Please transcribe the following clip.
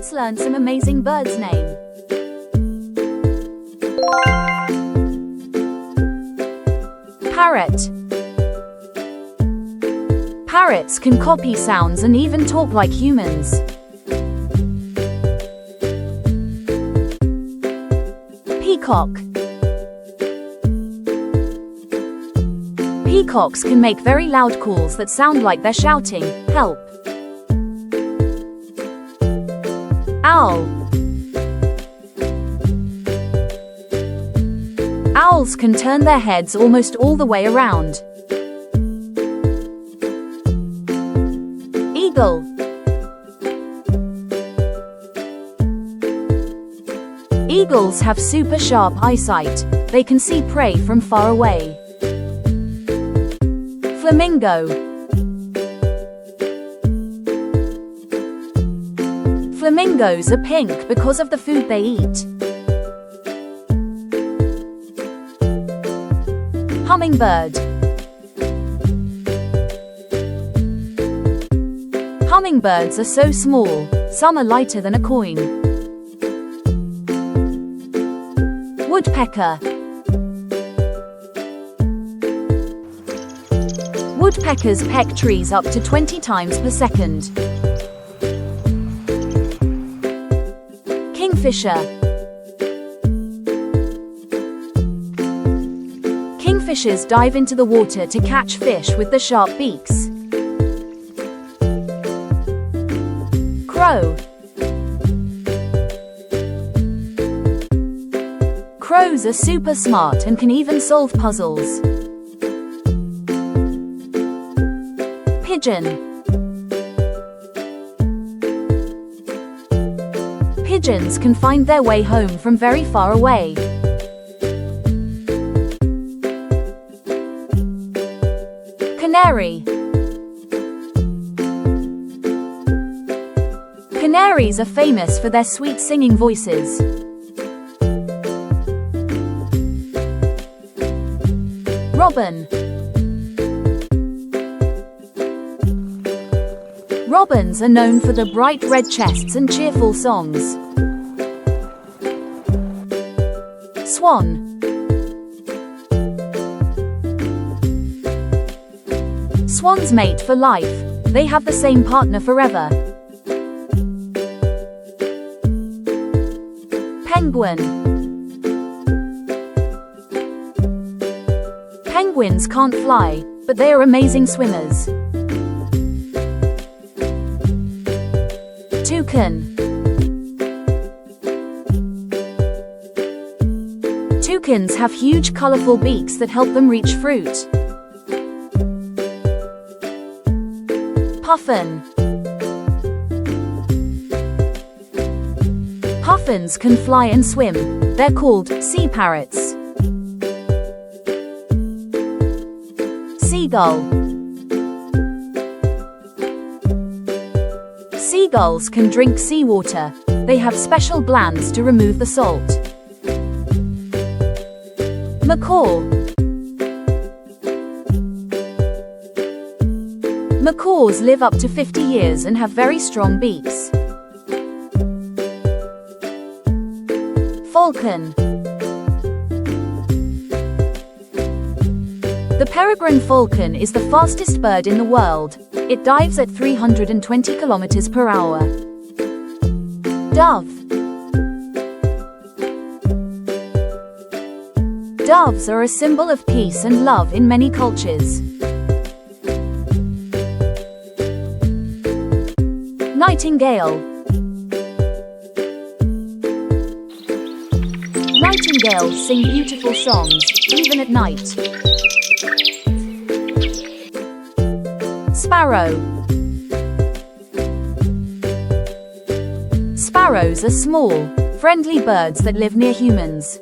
Let's learn some amazing birds' name. Parrot. Parrots can copy sounds and even talk like humans. Peacock. Peacocks can make very loud calls that sound like they're shouting, "Help!" Owl. Owls can turn their heads almost all the way around. Eagle. Eagles have super sharp eyesight. They can see prey from far away. Flamingo. Flamingos are pink because of the food they eat. Hummingbird. Hummingbirds are so small, some are lighter than a coin. Woodpecker. Woodpeckers peck trees up to 20 times per second. Kingfisher. Kingfishers dive into the water to catch fish with the sharp beaks. Crow. Crows are super smart and can even solve puzzles. Pigeon. Pigeons can find their way home from very far away. Canary. Canaries are famous for their sweet singing voices. Robin. Robins are known for their bright red chests and cheerful songs. Swan. Swans mate for life. They have the same partner forever. Penguin. Penguins can't fly, but they are amazing swimmers. Toucan. Toucans have huge colorful beaks that help them reach fruit. Puffin. Puffins can fly and swim. They're called sea parrots. Seagull. Seagulls can drink seawater. They have special glands to remove the salt. Macaw. Macaws live up to 50 years and have very strong beaks. Falcon. The peregrine falcon is the fastest bird in the world. It dives at 320 kilometers per hour. Dove. Doves are a symbol of peace and love in many cultures. Nightingale. Nightingales sing beautiful songs, even at night. Sparrow. Sparrows are small, friendly birds that live near humans.